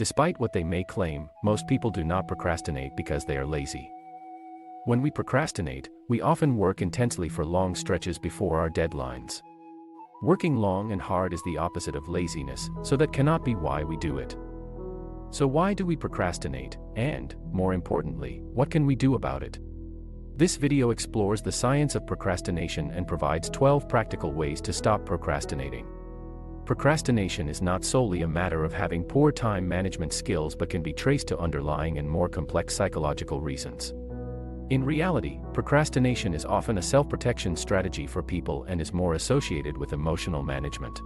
Despite what they may claim, most people do not procrastinate because they are lazy. When we procrastinate, we often work intensely for long stretches before our deadlines. Working long and hard is the opposite of laziness, so that cannot be why we do it. So why do we procrastinate, and, more importantly, what can we do about it? This video explores the science of procrastination and provides 12 practical ways to stop procrastinating. Procrastination is not solely a matter of having poor time management skills but can be traced to underlying and more complex psychological reasons. In reality, procrastination is often a self-protection strategy for people and is more associated with emotional management.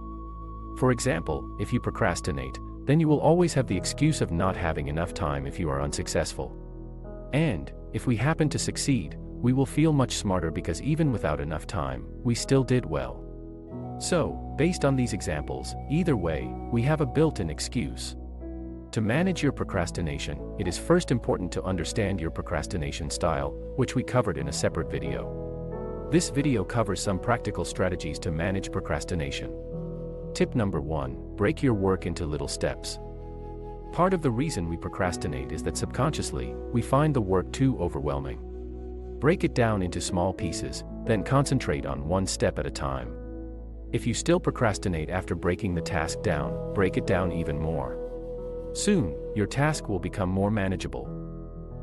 For example, if you procrastinate, then you will always have the excuse of not having enough time if you are unsuccessful. And, if we happen to succeed, we will feel much smarter because even without enough time, we still did well. So, based on these examples, either way, we have a built-in excuse. To manage your procrastination, it is first important to understand your procrastination style, which we covered in a separate video. This video covers some practical strategies to manage procrastination. Tip number 1, break your work into little steps. Part of the reason we procrastinate is that subconsciously, we find the work too overwhelming. Break it down into small pieces, then concentrate on one step at a time. If you still procrastinate after breaking the task down, break it down even more. Soon, your task will become more manageable.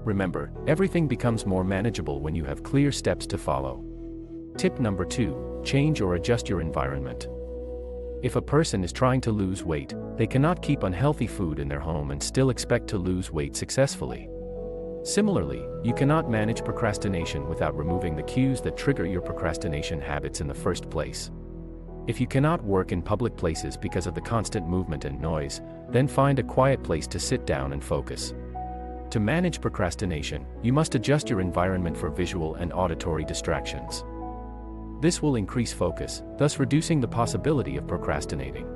Remember, everything becomes more manageable when you have clear steps to follow. Tip number 2, change or adjust your environment. If a person is trying to lose weight, they cannot keep unhealthy food in their home and still expect to lose weight successfully. Similarly, you cannot manage procrastination without removing the cues that trigger your procrastination habits in the first place. If you cannot work in public places because of the constant movement and noise, then find a quiet place to sit down and focus. To manage procrastination, you must adjust your environment for visual and auditory distractions. This will increase focus, thus reducing the possibility of procrastinating.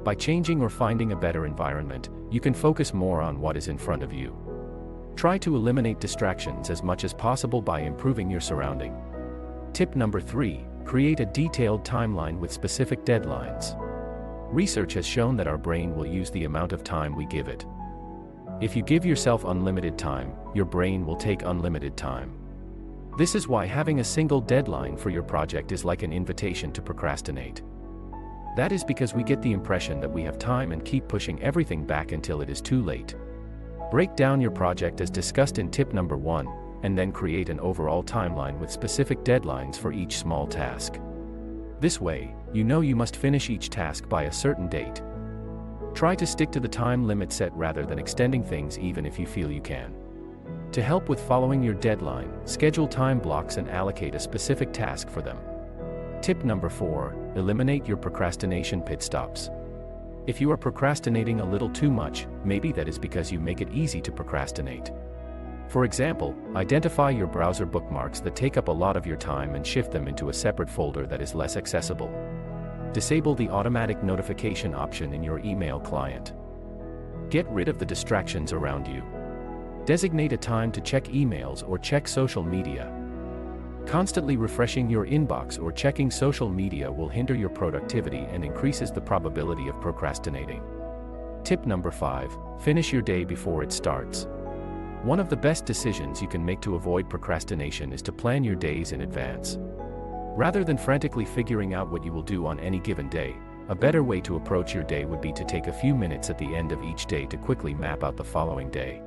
By changing or finding a better environment, you can focus more on what is in front of you. Try to eliminate distractions as much as possible by improving your surrounding. Tip number 3, create a detailed timeline with specific deadlines. Research has shown that our brain will use the amount of time we give it. If you give yourself unlimited time, your brain will take unlimited time. This is why having a single deadline for your project is like an invitation to procrastinate. That is because we get the impression that we have time and keep pushing everything back until it is too late. Break down your project as discussed in tip number 1, and then create an overall timeline with specific deadlines for each small task. This way, you know you must finish each task by a certain date. Try to stick to the time limit set rather than extending things even if you feel you can. To help with following your deadline, schedule time blocks and allocate a specific task for them. Tip number 4, eliminate your procrastination pit stops. If you are procrastinating a little too much, maybe that is because you make it easy to procrastinate. For example, identify your browser bookmarks that take up a lot of your time and shift them into a separate folder that is less accessible. Disable the automatic notification option in your email client. Get rid of the distractions around you. Designate a time to check emails or check social media. Constantly refreshing your inbox or checking social media will hinder your productivity and increases the probability of procrastinating. Tip number 5, finish your day before it starts. One of the best decisions you can make to avoid procrastination is to plan your days in advance. Rather than frantically figuring out what you will do on any given day, a better way to approach your day would be to take a few minutes at the end of each day to quickly map out the following day.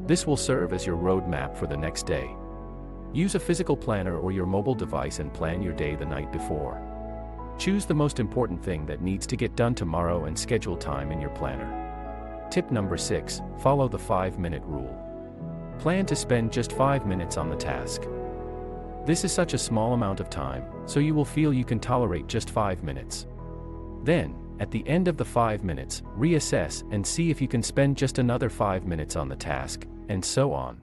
This will serve as your roadmap for the next day. Use a physical planner or your mobile device and plan your day the night before. Choose the most important thing that needs to get done tomorrow and schedule time in your planner. Tip number 6, follow the 5-minute rule. Plan to spend just 5 minutes on the task. This is such a small amount of time, so you will feel you can tolerate just 5 minutes. Then, at the end of the 5 minutes, reassess and see if you can spend just another 5 minutes on the task, and so on.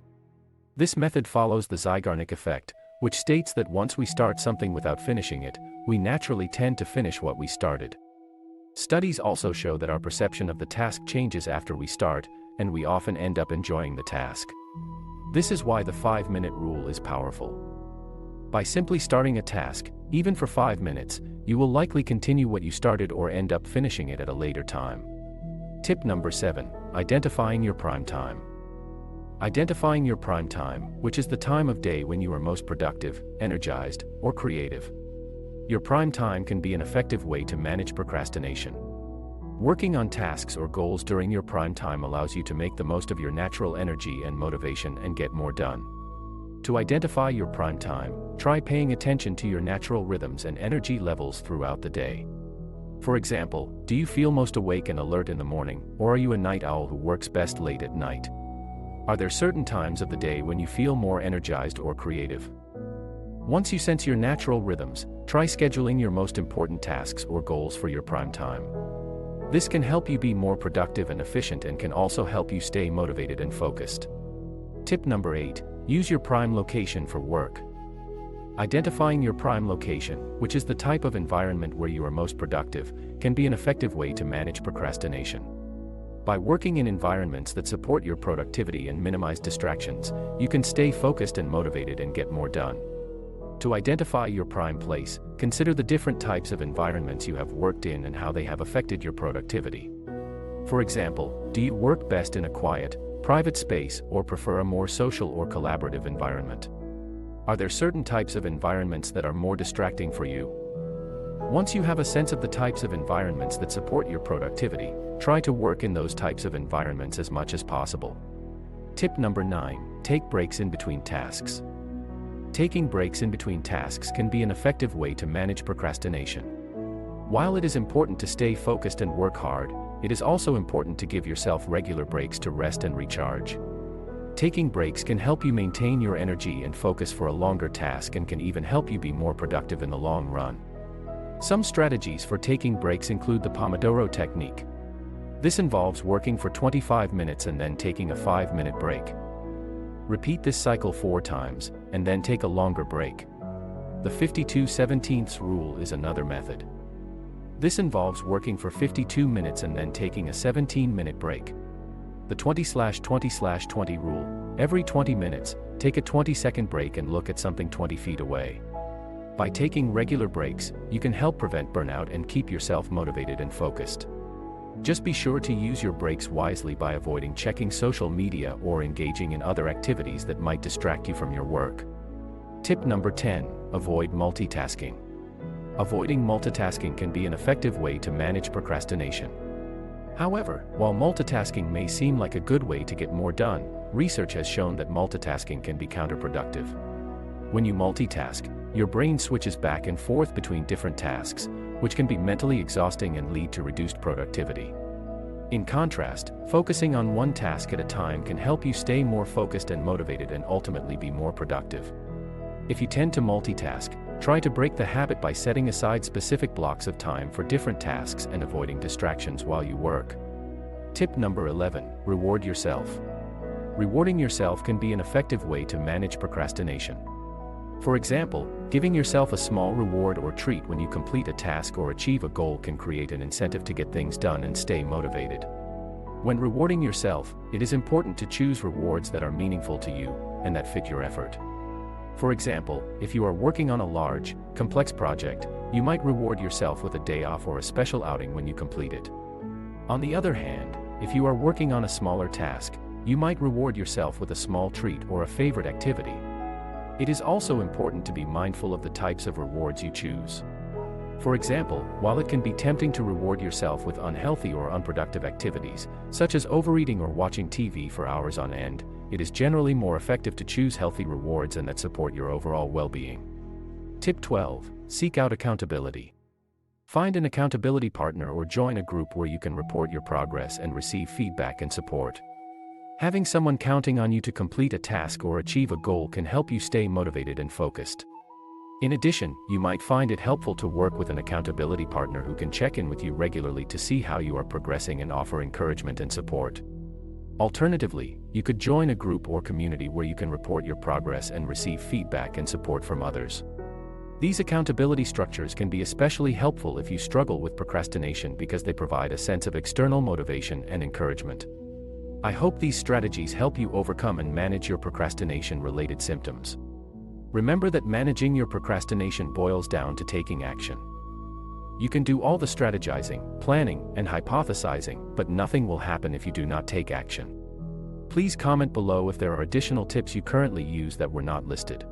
This method follows the Zeigarnik effect, which states that once we start something without finishing it, we naturally tend to finish what we started. Studies also show that our perception of the task changes after we start, and we often end up enjoying the task. This is why the 5-minute rule is powerful. By simply starting a task, even for 5 minutes, you will likely continue what you started or end up finishing it at a later time. Tip number 7. Identifying your prime time. Identifying your prime time, which is the time of day when you are most productive, energized, or creative. Your prime time can be an effective way to manage procrastination. Working on tasks or goals during your prime time allows you to make the most of your natural energy and motivation and get more done. To identify your prime time, try paying attention to your natural rhythms and energy levels throughout the day. For example, do you feel most awake and alert in the morning, or are you a night owl who works best late at night? Are there certain times of the day when you feel more energized or creative? Once you sense your natural rhythms, try scheduling your most important tasks or goals for your prime time. This can help you be more productive and efficient and can also help you stay motivated and focused. Tip number 8. Use your prime location for work. Identifying your prime location, which is the type of environment where you are most productive, can be an effective way to manage procrastination. By working in environments that support your productivity and minimize distractions, you can stay focused and motivated and get more done. To identify your prime place, consider the different types of environments you have worked in and how they have affected your productivity. For example, do you work best in a quiet, private space or prefer a more social or collaborative environment? Are there certain types of environments that are more distracting for you? Once you have a sense of the types of environments that support your productivity, try to work in those types of environments as much as possible. Tip number 9. Take breaks in between tasks. Taking breaks in between tasks can be an effective way to manage procrastination. While it is important to stay focused and work hard, it is also important to give yourself regular breaks to rest and recharge. Taking breaks can help you maintain your energy and focus for a longer task and can even help you be more productive in the long run. Some strategies for taking breaks include the Pomodoro technique. This involves working for 25 minutes and then taking a 5-minute break. Repeat this cycle 4 times, and then take a longer break. The 52/17 rule is another method. This involves working for 52 minutes and then taking a 17-minute break. The 20/20/20 rule: every 20 minutes, take a 20-second break and look at something 20 feet away. By taking regular breaks, you can help prevent burnout and keep yourself motivated and focused. Just be sure to use your breaks wisely by avoiding checking social media or engaging in other activities that might distract you from your work. Tip number 10. Avoid multitasking. Avoiding multitasking can be an effective way to manage procrastination. However, while multitasking may seem like a good way to get more done, research has shown that multitasking can be counterproductive. When you multitask, your brain switches back and forth between different tasks, which can be mentally exhausting and lead to reduced productivity. In contrast, focusing on one task at a time can help you stay more focused and motivated and ultimately be more productive. If you tend to multitask, try to break the habit by setting aside specific blocks of time for different tasks and avoiding distractions while you work. Tip number 11. Reward yourself. Rewarding yourself can be an effective way to manage procrastination. For example, giving yourself a small reward or treat when you complete a task or achieve a goal can create an incentive to get things done and stay motivated. When rewarding yourself, it is important to choose rewards that are meaningful to you and that fit your effort. For example, if you are working on a large, complex project, you might reward yourself with a day off or a special outing when you complete it. On the other hand, if you are working on a smaller task, you might reward yourself with a small treat or a favorite activity. It is also important to be mindful of the types of rewards you choose. For example, while it can be tempting to reward yourself with unhealthy or unproductive activities, such as overeating or watching TV for hours on end, it is generally more effective to choose healthy rewards and that support your overall well-being. Tip 12. Seek out accountability. Find an accountability partner or join a group where you can report your progress and receive feedback and support. Having someone counting on you to complete a task or achieve a goal can help you stay motivated and focused. In addition, you might find it helpful to work with an accountability partner who can check in with you regularly to see how you are progressing and offer encouragement and support. Alternatively, you could join a group or community where you can report your progress and receive feedback and support from others. These accountability structures can be especially helpful if you struggle with procrastination because they provide a sense of external motivation and encouragement. I hope these strategies help you overcome and manage your procrastination-related symptoms. Remember that managing your procrastination boils down to taking action. You can do all the strategizing, planning, and hypothesizing, but nothing will happen if you do not take action. Please comment below if there are additional tips you currently use that were not listed.